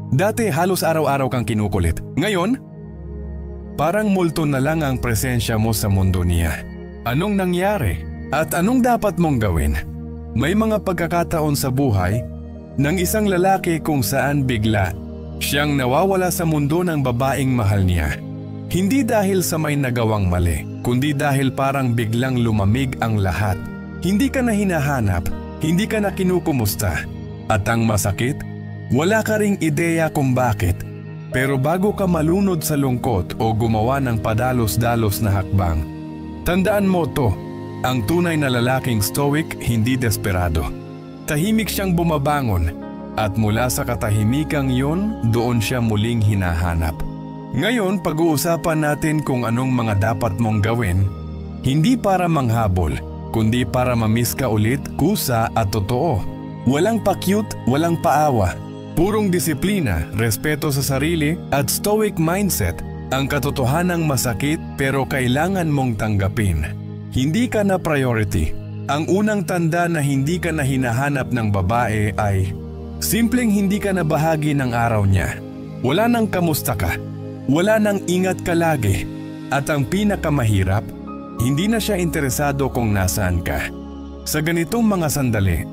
Dati halos araw-araw kang kinukulit. Ngayon, parang multo na lang ang presensya mo sa mundo niya. Anong nangyari? At anong dapat mong gawin? May mga pagkakataon sa buhay ng isang lalaki kung saan bigla siyang nawawala sa mundo ng babaeng mahal niya. Hindi dahil sa may nagawang mali, kundi dahil parang biglang lumamig ang lahat. Hindi ka na hinahanap, hindi ka na kinukumusta. At ang masakit, wala ka ring ideya kung bakit. Pero bago ka malunod sa lungkot o gumawa ng padalos-dalos na hakbang, tandaan mo to, ang tunay na lalaking stoic hindi desperado. Tahimik siyang bumabangon at mula sa katahimikang yon, doon siya muling hinahanap. Ngayon, pag-uusapan natin kung anong mga dapat mong gawin, hindi para manghabol, kundi para mamiss ka ulit, kusa at totoo. Walang pa-cute, walang paawa. Purong disiplina, respeto sa sarili at stoic mindset ang katotohanang masakit pero kailangan mong tanggapin. Hindi ka na priority. Ang unang tanda na hindi ka na hinahanap ng babae ay simpleng hindi ka na bahagi ng araw niya. Wala nang kamusta ka. Wala nang ingat ka lagi. At ang pinakamahirap, hindi na siya interesado kung nasaan ka. Sa ganitong mga sandali,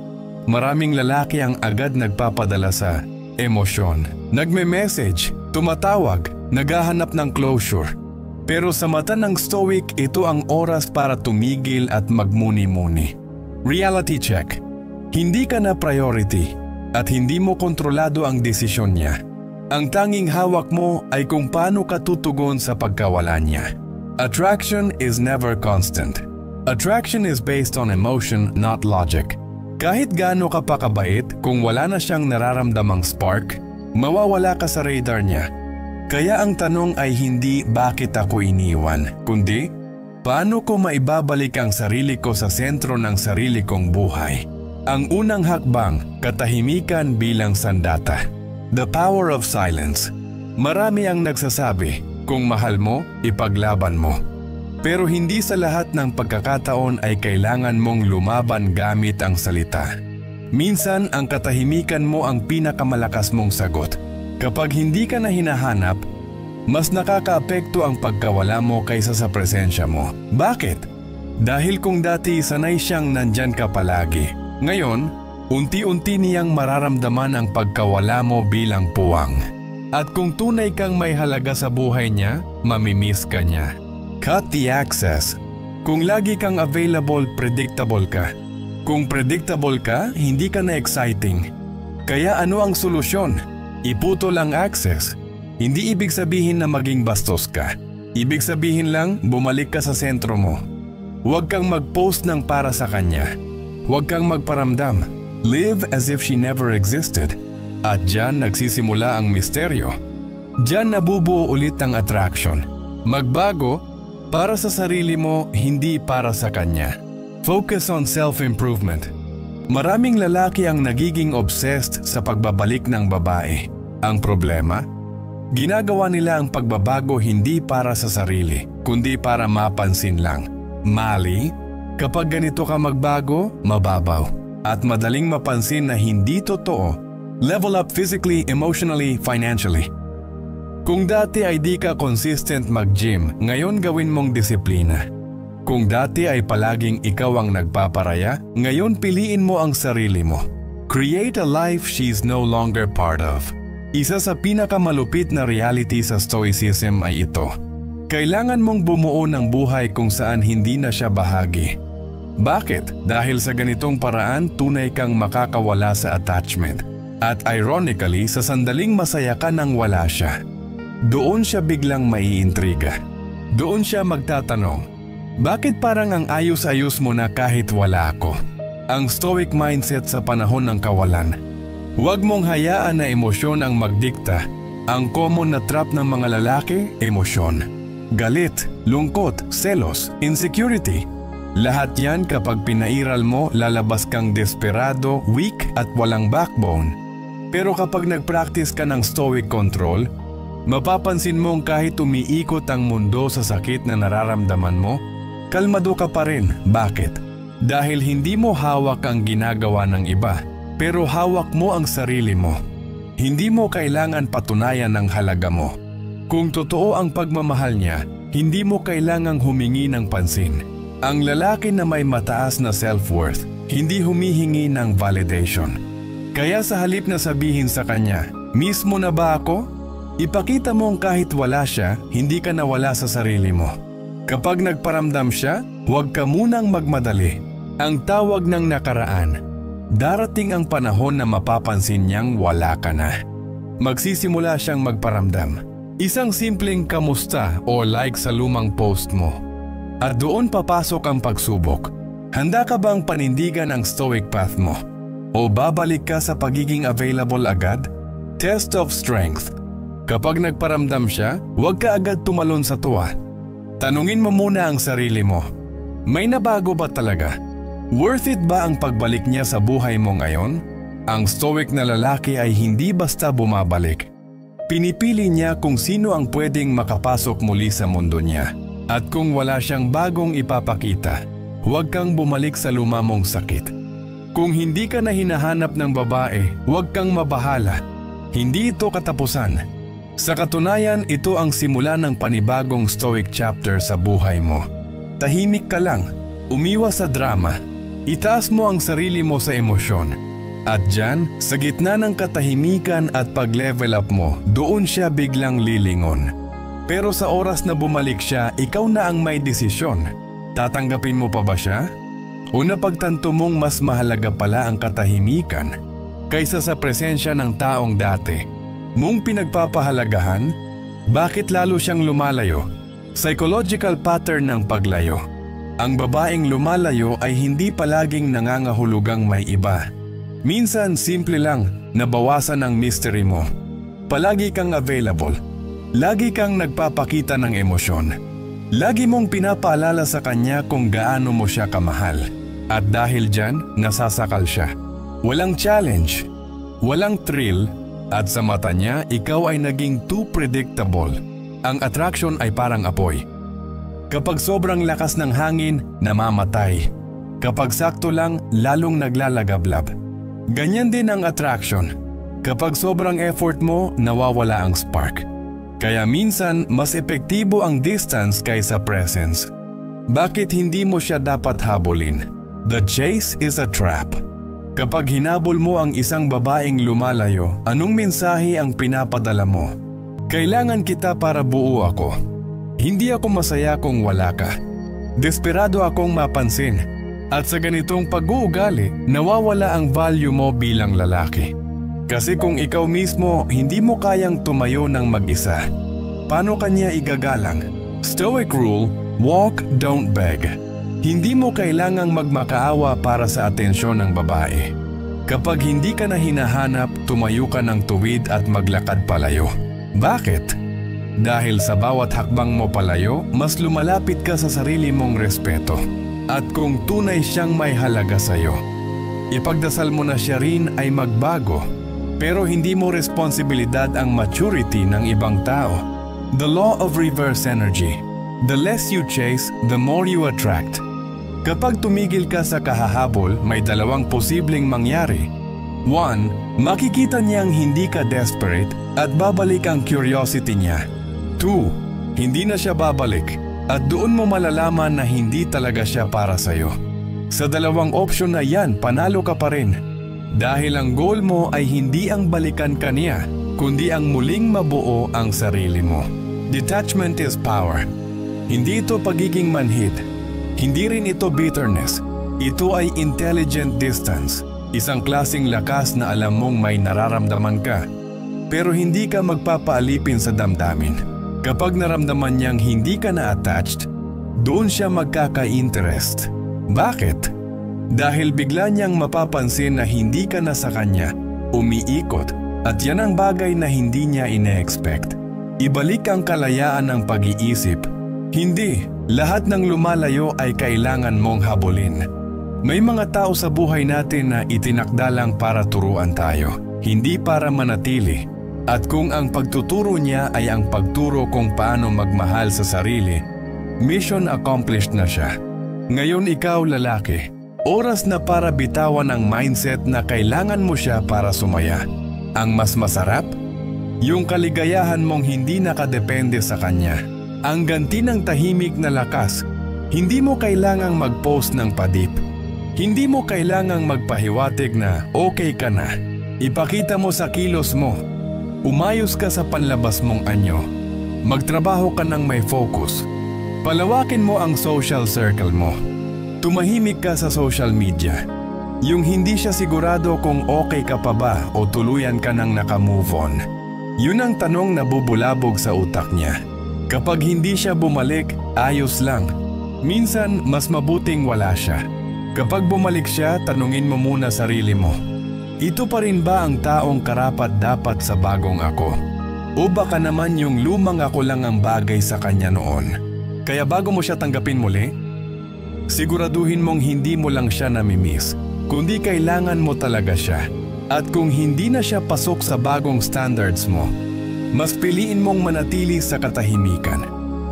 maraming lalaki ang agad nagpapadala sa emosyon. Nagme-message, tumatawag, naghahanap ng closure. Pero sa mata ng stoic, ito ang oras para tumigil at magmuni-muni. Reality check. Hindi ka na priority at hindi mo kontrolado ang desisyon niya. Ang tanging hawak mo ay kung paano ka tutugon sa pagkawala niya. Attraction is never constant. Attraction is based on emotion, not logic. Kahit gaano ka pa kabait, kung wala na siyang nararamdamang spark, mawawala ka sa radar niya. Kaya ang tanong ay hindi bakit ako iniwan, kundi paano ko maibabalik ang sarili ko sa sentro ng sarili kong buhay. Ang unang hakbang, katahimikan bilang sandata. The power of silence. Marami ang nagsasabi, kung mahal mo, ipaglaban mo. Pero hindi sa lahat ng pagkakataon ay kailangan mong lumaban gamit ang salita. Minsan ang katahimikan mo ang pinakamalakas mong sagot. Kapag hindi ka na hinahanap, mas nakakaapekto ang pagkawala mo kaysa sa presensya mo. Bakit? Dahil kung dati sanay siyang nandyan ka palagi, ngayon, unti-unti niyang mararamdaman ang pagkawala mo bilang puwang. At kung tunay kang may halaga sa buhay niya, mamimiss ka niya. Cut the access. Kung lagi kang available, predictable ka. Kung predictable ka, hindi ka na exciting. Kaya ano ang solusyon? Iputol ang access. Hindi ibig sabihin na maging bastos ka. Ibig sabihin lang, bumalik ka sa sentro mo. Huwag kang mag-post ng para sa kanya. Huwag kang magparamdam. Live as if she never existed. At dyan nagsisimula ang misteryo. Dyan nabubuo ulit ang attraction. Magbago para sa sarili mo, hindi para sa kanya. Focus on self-improvement. Maraming lalaki ang nagiging obsessed sa pagbabalik ng babae. Ang problema, ginagawa nila ang pagbabago hindi para sa sarili, kundi para mapansin lang. Mali, kapag ganito ka magbago, mababaw. At madaling mapansin na hindi totoo. Level up physically, emotionally, financially. Kung dati ay di ka consistent mag-gym, ngayon gawin mong disiplina. Kung dati ay palaging ikaw ang nagpaparaya, ngayon piliin mo ang sarili mo. Create a life she's no longer part of. Isa sa pinakamalupit na reality sa stoicism ay ito. Kailangan mong bumuo ng buhay kung saan hindi na siya bahagi. Bakit? Dahil sa ganitong paraan, tunay kang makakawala sa attachment. At ironically, sa sandaling masaya ka nang wala siya. Doon siya biglang maiintriga. Doon siya magtatanong, bakit parang ang ayos-ayos mo na kahit wala ako? Ang stoic mindset sa panahon ng kawalan. Huwag mong hayaan na emosyon ang magdikta. Ang common na trap ng mga lalaki, emosyon. Galit, lungkot, selos, insecurity. Lahat yan kapag pinairal mo, lalabas kang desperado, weak at walang backbone. Pero kapag nag-practice ka ng stoic control, mapapansin mong kahit umiikot ang mundo sa sakit na nararamdaman mo, kalmado ka pa rin. Bakit? Dahil hindi mo hawak ang ginagawa ng iba, pero hawak mo ang sarili mo. Hindi mo kailangan patunayan ang halaga mo. Kung totoo ang pagmamahal niya, hindi mo kailangang humingi ng pansin. Ang lalaki na may mataas na self-worth, hindi humihingi ng validation. Kaya sa halip na sabihin sa kanya, "Miss mo na ba ako?" Ipakita mong kahit wala siya, hindi ka nawala sa sarili mo. Kapag nagparamdam siya, huwag ka munang magmadali. Ang tawag ng nakaraan, darating ang panahon na mapapansin niyang wala ka na. Magsisimula siyang magparamdam. Isang simpleng kamusta o like sa lumang post mo. At doon papasok ang pagsubok. Handa ka bang panindigan ang stoic path mo? O babalik ka sa pagiging available agad? Test of strength. Kapag nagparamdam siya, huwag ka agad tumalon sa tuwa. Tanungin mo muna ang sarili mo. May nabago ba talaga? Worth it ba ang pagbalik niya sa buhay mo ngayon? Ang stoic na lalaki ay hindi basta bumabalik. Pinipili niya kung sino ang pwedeng makapasok muli sa mundo niya. At kung wala siyang bagong ipapakita, huwag kang bumalik sa luma mong sakit. Kung hindi ka na hinahanap ng babae, huwag kang mabahala. Hindi ito katapusan. Sa katunayan, ito ang simula ng panibagong stoic chapter sa buhay mo. Tahimik ka lang, umiwas sa drama, itaas mo ang sarili mo sa emosyon. At dyan, sa gitna ng katahimikan at pag-level up mo, doon siya biglang lilingon. Pero sa oras na bumalik siya, ikaw na ang may desisyon. Tatanggapin mo pa ba siya? O napagtanto mong mas mahalaga pala ang katahimikan kaysa sa presensya ng taong dati mong pinagpapahalagahan? Bakit lalo siyang lumalayo? Psychological pattern ng paglayo. Ang babaeng lumalayo ay hindi palaging nangangahulugang may iba. Minsan simple lang, nabawasan ang mystery mo. Palagi kang available. Lagi kang nagpapakita ng emosyon. Lagi mong pinapaalala sa kanya kung gaano mo siya kamahal. At dahil dyan, nasasakal siya. Walang challenge, walang thrill, at sa mata niya, ikaw ay naging too predictable. Ang attraction ay parang apoy. Kapag sobrang lakas ng hangin, namamatay. Kapag sakto lang, lalong naglalagablab. Ganyan din ang attraction. Kapag sobrang effort mo, nawawala ang spark. Kaya minsan, mas epektibo ang distance kaysa presence. Bakit hindi mo siya dapat habulin? The chase is a trap. Kapag hinabol mo ang isang babaeng lumalayo, anong mensahe ang pinapadala mo? Kailangan kita para buo ako. Hindi ako masaya kung wala ka. Desperado akong mapansin. At sa ganitong pag-uugali, nawawala ang value mo bilang lalaki. Kasi kung ikaw mismo hindi mo kayang tumayo ng mag-isa, paano kanya igagalang? Stoic rule, walk, don't beg. Hindi mo kailangang magmakaawa para sa atensyon ng babae. Kapag hindi ka na hinahanap, tumayo ka ng tuwid at maglakad palayo. Bakit? Dahil sa bawat hakbang mo palayo, mas lumalapit ka sa sarili mong respeto. At kung tunay siyang may halaga sa'yo, ipagdasal mo na siya rin ay magbago. Pero hindi mo responsibilidad ang maturity ng ibang tao. The law of reverse energy. The less you chase, the more you attract. Kapag tumigil ka sa kahahabol, may dalawang posibleng mangyari. 1. Makikita niyang hindi ka desperate at babalik ang curiosity niya. 2. Hindi na siya babalik at doon mo malalaman na hindi talaga siya para sa'yo. Sa dalawang option na yan, panalo ka pa rin. Dahil ang goal mo ay hindi ang balikan ka niya, kundi ang muling mabuo ang sarili mo. Detachment is power. Hindi ito pagiging manhid. Hindi rin ito bitterness. Ito ay intelligent distance. Isang klaseng lakas na alam mong may nararamdaman ka, pero hindi ka magpapaalipin sa damdamin. Kapag naramdaman niyang hindi ka na attached, doon siya magkaka-interest. Bakit? Dahil bigla niyang mapapansin na hindi ka na sa kanya, umiikot, at yan ang bagay na hindi niya ine-expect. Ibalik ang kalayaan ng pag-iisip. Hindi, lahat ng lumalayo ay kailangan mong habulin. May mga tao sa buhay natin na itinakda lang para turuan tayo, hindi para manatili. At kung ang pagtuturo niya ay ang pagturo kung paano magmahal sa sarili, mission accomplished na siya. Ngayon ikaw lalaki, oras na para bitawan ang mindset na kailangan mo siya para sumaya. Ang mas masarap? Yung kaligayahan mong hindi nakadepende sa kanya. Ang ganti ng tahimik na lakas, hindi mo kailangang mag-post ng padip. Hindi mo kailangang magpahiwatig na okay ka na. Ipakita mo sa kilos mo. Umayos ka sa panlabas mong anyo. Magtrabaho ka ng may focus. Palawakin mo ang social circle mo. Tumahimik ka sa social media. Yung hindi siya sigurado kung okay ka pa ba o tuluyan ka nang naka-move on. Yun ang tanong na bubulabog sa utak niya. Kapag hindi siya bumalik, ayos lang. Minsan, mas mabuting wala siya. Kapag bumalik siya, tanungin mo muna sarili mo. Ito pa rin ba ang taong karapat-dapat sa bagong ako? O baka naman yung lumang ako lang ang bagay sa kanya noon? Kaya bago mo siya tanggapin muli, siguraduhin mong hindi mo lang siya namimiss, kundi kailangan mo talaga siya. At kung hindi na siya pasok sa bagong standards mo, mas piliin mong manatili sa katahimikan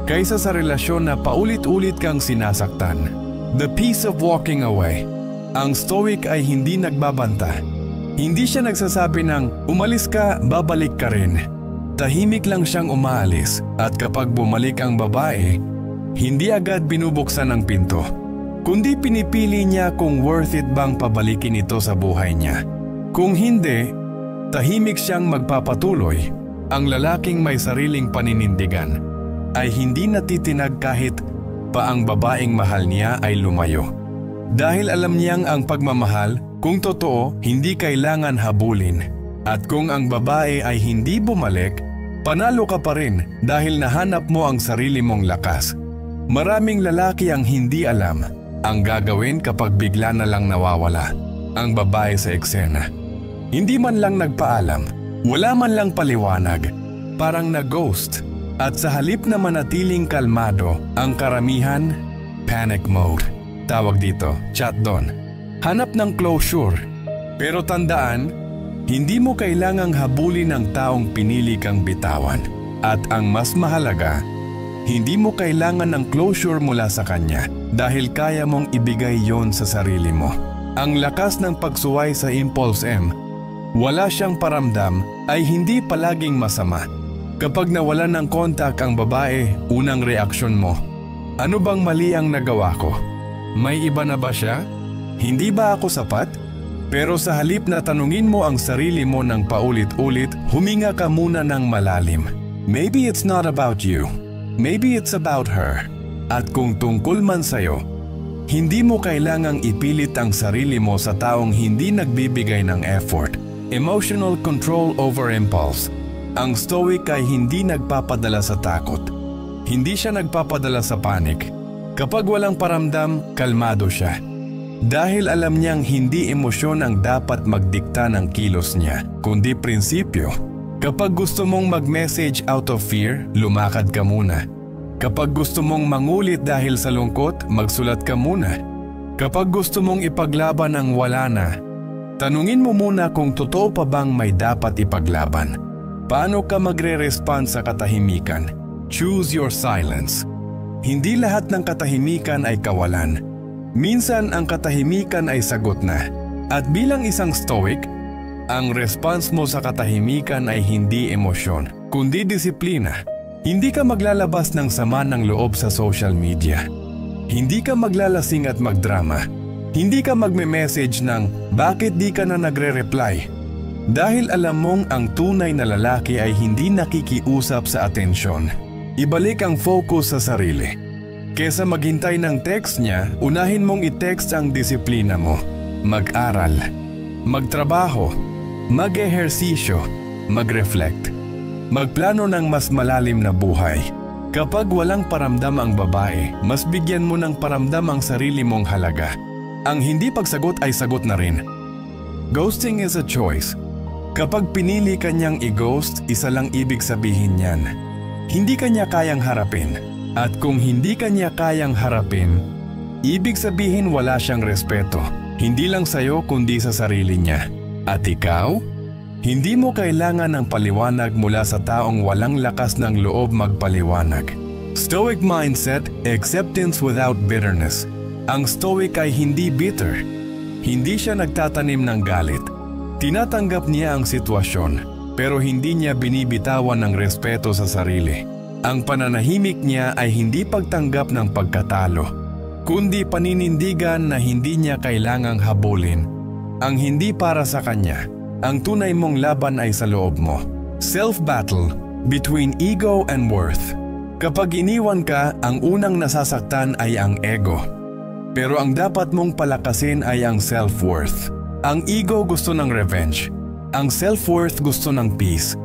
kaysa sa relasyon na paulit-ulit kang sinasaktan. The peace of walking away. Ang stoic ay hindi nagbabanta. Hindi siya nagsasabi ng umalis ka, babalik ka rin. Tahimik lang siyang umaalis at kapag bumalik ang babae, hindi agad binubuksan ang pinto. Kundi pinipili niya kung worth it bang pabalikin ito sa buhay niya. Kung hindi, tahimik siyang magpapatuloy. Ang lalaking may sariling paninindigan ay hindi natitinag kahit pa ang babaeng mahal niya ay lumayo. Dahil alam niyang ang pagmamahal, kung totoo, hindi kailangan habulin. At kung ang babae ay hindi bumalik, panalo ka pa rin dahil nahanap mo ang sarili mong lakas. Maraming lalaki ang hindi alam ang gagawin kapag bigla na lang nawawala ang babae sa eksena. Hindi man lang nagpaalam, wala man lang paliwanag, parang na-ghost. At sa halip na manatiling kalmado, ang karamihan, panic mode. Tawag dito, chat doon. Hanap ng closure. Pero tandaan, hindi mo kailangang habulin ang taong pinili kang bitawan. At ang mas mahalaga, hindi mo kailangan ng closure mula sa kanya dahil kaya mong ibigay yon sa sarili mo. Ang lakas ng pagsuway sa Impulse M, wala siyang paramdam ay hindi palaging masama. Kapag nawalan ng kontak ang babae, unang reaksyon mo, ano bang mali ang nagawa ko? May iba na ba siya? Hindi ba ako sapat? Pero sa halip na tanungin mo ang sarili mo ng paulit-ulit, huminga ka muna ng malalim. Maybe it's not about you. Maybe it's about her. At kung tungkol man sa'yo, hindi mo kailangang ipilit ang sarili mo sa taong hindi nagbibigay ng effort. Emotional control over impulse. Ang stoic ay hindi nagpapadala sa takot. Hindi siya nagpapadala sa panic. Kapag walang paramdam, kalmado siya. Dahil alam niyang hindi emosyon ang dapat magdikta ng kilos niya, kundi prinsipyo. Kapag gusto mong mag-message out of fear, lumakad ka muna. Kapag gusto mong mangulit dahil sa lungkot, magsulat ka muna. Kapag gusto mong ipaglaban ang wala na, tanungin mo muna kung totoo pa bang may dapat ipaglaban. Paano ka magre-respond sa katahimikan? Choose your silence. Hindi lahat ng katahimikan ay kawalan. Minsan ang katahimikan ay sagot na. At bilang isang stoic, ang response mo sa katahimikan ay hindi emosyon, kundi disiplina. Hindi ka maglalabas ng sama ng loob sa social media. Hindi ka maglalasing at magdrama. Hindi ka magme-message ng bakit di ka na nagre-reply. Dahil alam mong ang tunay na lalaki ay hindi nakikiusap sa atensyon. Ibalik ang focus sa sarili. Kesa maghintay ng text niya, unahin mong i-text ang disiplina mo. Mag-aral, magtrabaho, mag-ehersisyo, mag-reflect. Magplano ng mas malalim na buhay. Kapag walang paramdam ang babae, mas bigyan mo ng paramdam ang sarili mong halaga. Ang hindi pagsagot ay sagot na rin. Ghosting is a choice. Kapag pinili kanyang i-ghost, isa lang ibig sabihin niyan. Hindi kanya kayang harapin. At kung hindi kanya kayang harapin, ibig sabihin wala siyang respeto. Hindi lang sa'yo kundi sa sarili niya. At ikaw? Hindi mo kailangan ng paliwanag mula sa taong walang lakas ng loob magpaliwanag. Stoic mindset, acceptance without bitterness. Ang stoic ay hindi bitter. Hindi siya nagtatanim ng galit. Tinatanggap niya ang sitwasyon, pero hindi niya binibitawan ng respeto sa sarili. Ang pananahimik niya ay hindi pagtanggap ng pagkatalo, kundi paninindigan na hindi niya kailangang habulin. Ang hindi para sa kanya, ang tunay mong laban ay sa loob mo. Self-battle between ego and worth. Kapag iniwan ka, ang unang nasasaktan ay ang ego. Pero ang dapat mong palakasin ay ang self-worth. Ang ego gusto ng revenge. Ang self-worth gusto ng peace.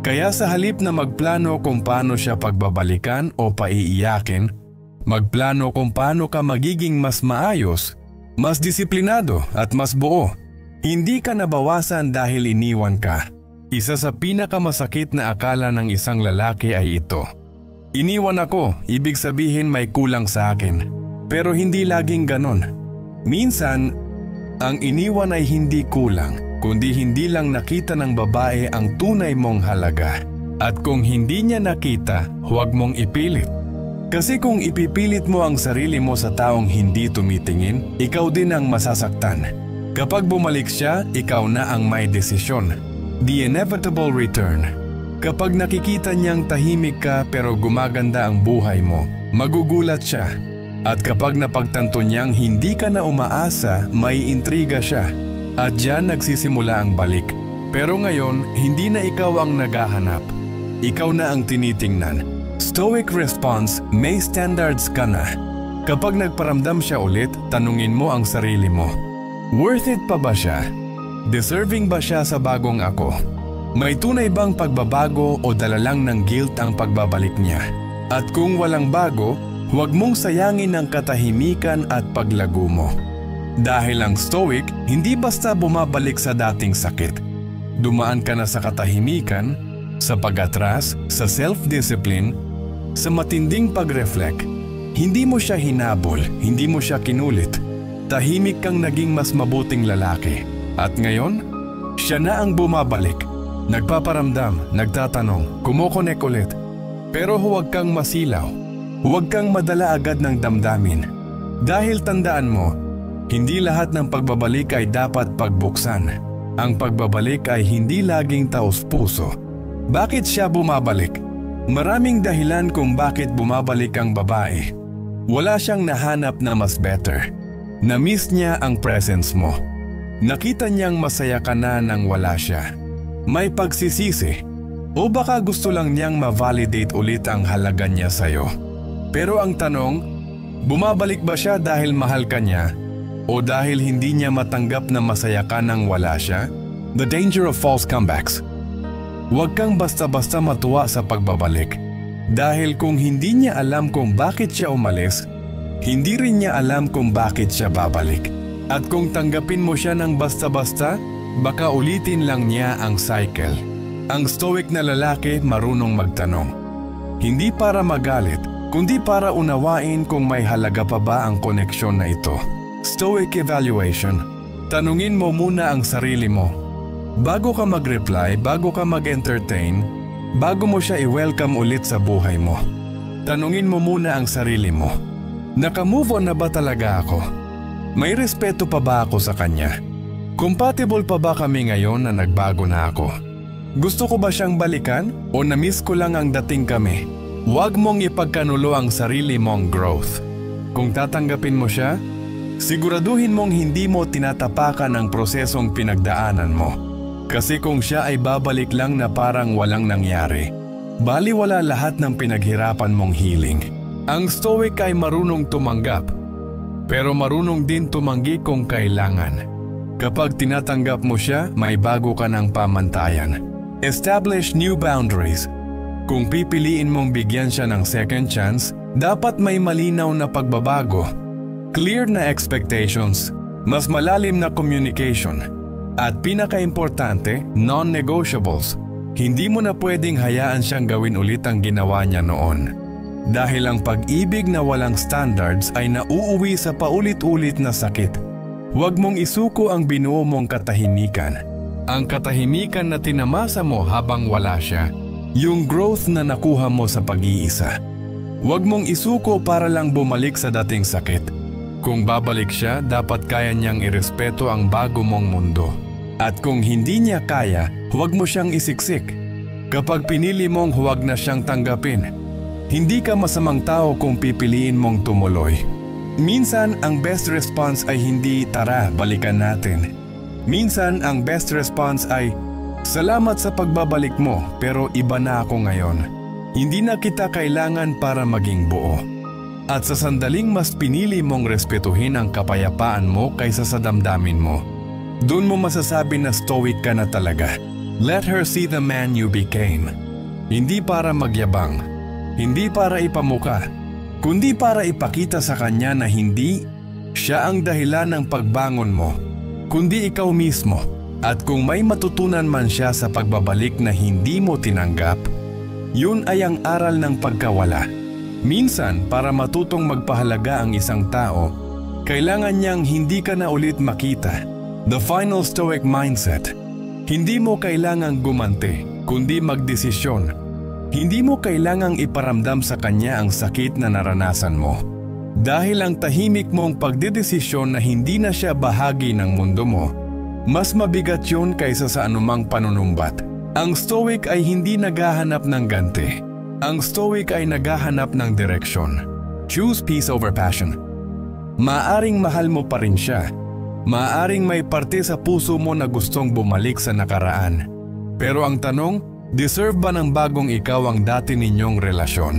Kaya sa halip na magplano kung paano siya pagbabalikan o paiiyakin, magplano kung paano ka magiging mas maayos, mas disiplinado at mas buo. Hindi ka nabawasan dahil iniwan ka. Isa sa pinakamasakit na akala ng isang lalaki ay ito. Iniwan ako, ibig sabihin may kulang sa akin. Pero hindi laging ganon. Minsan, ang iniwan ay hindi kulang, kundi hindi lang nakita ng babae ang tunay mong halaga. At kung hindi niya nakita, huwag mong ipilit. Kasi kung ipipilit mo ang sarili mo sa taong hindi tumitingin, ikaw din ang masasaktan. Kapag bumalik siya, ikaw na ang may desisyon. The inevitable return. Kapag nakikita niyang tahimik ka pero gumaganda ang buhay mo, magugulat siya. At kapag napagtanto niyang hindi ka na umaasa, may intriga siya. At diyan nagsisimula ang balik. Pero ngayon, hindi na ikaw ang naghahanap. Ikaw na ang tinitingnan. Stoic response, may standards ka na. Kapag nagparamdam siya ulit, tanungin mo ang sarili mo. Worth it pa ba siya? Deserving ba siya sa bagong ako? May tunay bang pagbabago o dala lang ng guilt ang pagbabalik niya? At kung walang bago, huwag mong sayangin ang katahimikan at paglago mo. Dahil ang stoic, hindi basta bumabalik sa dating sakit. Dumaan ka na sa katahimikan, sa pag-atras, sa self-discipline, sa matinding pag-reflect. Hindi mo siya hinabol, hindi mo siya kinulit. Tahimik kang naging mas mabuting lalaki. At ngayon, siya na ang bumabalik. Nagpaparamdam, nagtatanong, kumokonek ulit. Pero huwag kang masilaw. Huwag kang madala agad ng damdamin. Dahil tandaan mo, hindi lahat ng pagbabalik ay dapat pagbuksan. Ang pagbabalik ay hindi laging taos-puso. Bakit siya bumabalik? Maraming dahilan kung bakit bumabalik ang babae. Wala siyang nahanap na mas better. Na-miss niya ang presence mo. Nakita niyang masaya ka na nang wala siya. May pagsisisi. O baka gusto lang niyang ma-validate ulit ang halaga niya sa'yo. Pero ang tanong, bumabalik ba siya dahil mahal ka niya? O dahil hindi niya matanggap na masaya ka nang wala siya? The danger of false comebacks. Huwag kang basta-basta matuwa sa pagbabalik. Dahil kung hindi niya alam kung bakit siya umalis, hindi rin niya alam kung bakit siya babalik. At kung tanggapin mo siya ng basta-basta, baka ulitin lang niya ang cycle. Ang stoic na lalaki marunong magtanong. Hindi para magalit, kundi para unawain kung may halaga pa ba ang koneksyon na ito. Stoic evaluation. Tanungin mo muna ang sarili mo. Bago ka mag-reply, bago ka mag-entertain, bago mo siya i-welcome ulit sa buhay mo. Tanungin mo muna ang sarili mo. Naka-move on na ba talaga ako? May respeto pa ba ako sa kanya? Compatible pa ba kami ngayon na nagbago na ako? Gusto ko ba siyang balikan o na-miss ko lang ang dating kami? Huwag mong ipagkanulo ang sarili mong growth. Kung tatanggapin mo siya, siguraduhin mong hindi mo tinatapakan ang prosesong pinagdaanan mo. Kasi kung siya ay babalik lang na parang walang nangyari, baliwala lahat ng pinaghirapan mong healing. Ang stoic ay marunong tumanggap, pero marunong din tumanggi kung kailangan. Kapag tinatanggap mo siya, may bago ka ng pamantayan. Establish new boundaries. Kung pipiliin mong bigyan siya ng second chance, dapat may malinaw na pagbabago. Clear na expectations, mas malalim na communication, at pinaka-importante, non-negotiables. Hindi mo na pwedeng hayaan siyang gawin ulit ang ginawa niya noon. Dahil ang pag-ibig na walang standards ay nauuwi sa paulit-ulit na sakit. Huwag mong isuko ang binuo mong katahimikan. Ang katahimikan na tinamasa mo habang wala siya. Yung growth na nakuha mo sa pag-iisa. Huwag mong isuko para lang bumalik sa dating sakit. Kung babalik siya, dapat kaya niyang irespeto ang bago mong mundo. At kung hindi niya kaya, huwag mo siyang isiksik. Kapag pinili mong huwag na siyang tanggapin, hindi ka masamang tao kung pipiliin mong tumuloy. Minsan, ang best response ay hindi, "Tara, balikan natin." Minsan, ang best response ay, "Salamat sa pagbabalik mo, pero iba na ako ngayon. Hindi na kita kailangan para maging buo." At sa sandaling mas pinili mong respetuhin ang kapayapaan mo kaysa sa damdamin mo, doon mo masasabi na stoic ka na talaga. Let her see the man you became. Hindi para magyabang, hindi para ipamuka, kundi para ipakita sa kanya na hindi siya ang dahilan ng pagbangon mo, kundi ikaw mismo. At kung may matutunan man siya sa pagbabalik na hindi mo tinanggap, yun ay ang aral ng pagkawala. Minsan, para matutong magpahalaga ang isang tao, kailangan niyang hindi ka na ulit makita. The final stoic mindset. Hindi mo kailangang gumanti, kundi magdesisyon. Hindi mo kailangang iparamdam sa kanya ang sakit na naranasan mo. Dahil ang tahimik mong pagdedesisyon na hindi na siya bahagi ng mundo mo, mas mabigat yun kaysa sa anumang panunumbat. Ang stoic ay hindi naghahanap ng ganti. Ang stoic ay naghahanap ng direksyon. Choose peace over passion. Maaring mahal mo pa rin siya. Maaring may parte sa puso mo na gustong bumalik sa nakaraan. Pero ang tanong, deserve ba ng bagong ikaw ang dati ninyong relasyon?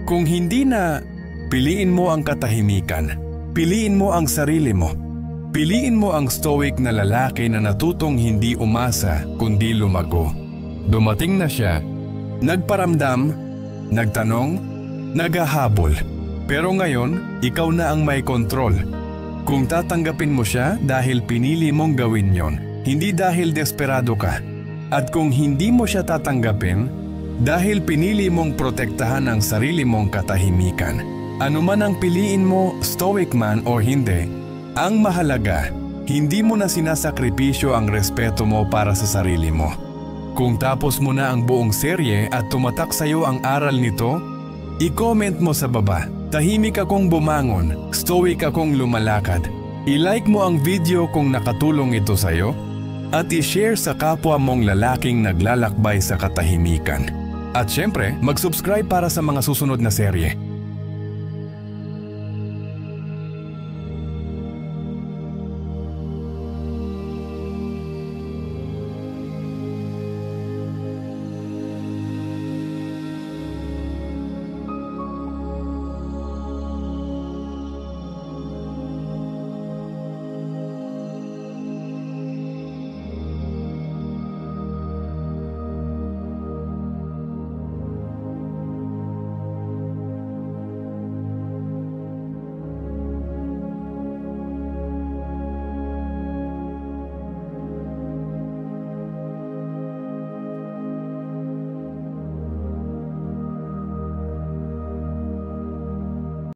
Kung hindi na, piliin mo ang katahimikan. Piliin mo ang sarili mo. Piliin mo ang stoic na lalaki na natutong hindi umasa kundi lumago. Dumating na siya, nagparamdam, nagtanong, naghahabol. Pero ngayon, ikaw na ang may kontrol. Kung tatanggapin mo siya dahil pinili mong gawin yon, hindi dahil desperado ka. At kung hindi mo siya tatanggapin, dahil pinili mong protektahan ang sarili mong katahimikan. Ano man ang piliin mo, stoic man o hindi, ang mahalaga, hindi mo na sinasakripisyo ang respeto mo para sa sarili mo. Kung tapos mo na ang buong serye at tumatak sa iyo ang aral nito, i-comment mo sa baba. Tahimik akong bumangon, stoic akong lumalakad. I-like mo ang video kung nakatulong ito sa iyo at i-share sa kapwa mong lalaking naglalakbay sa katahimikan. At syempre, mag-subscribe para sa mga susunod na serye.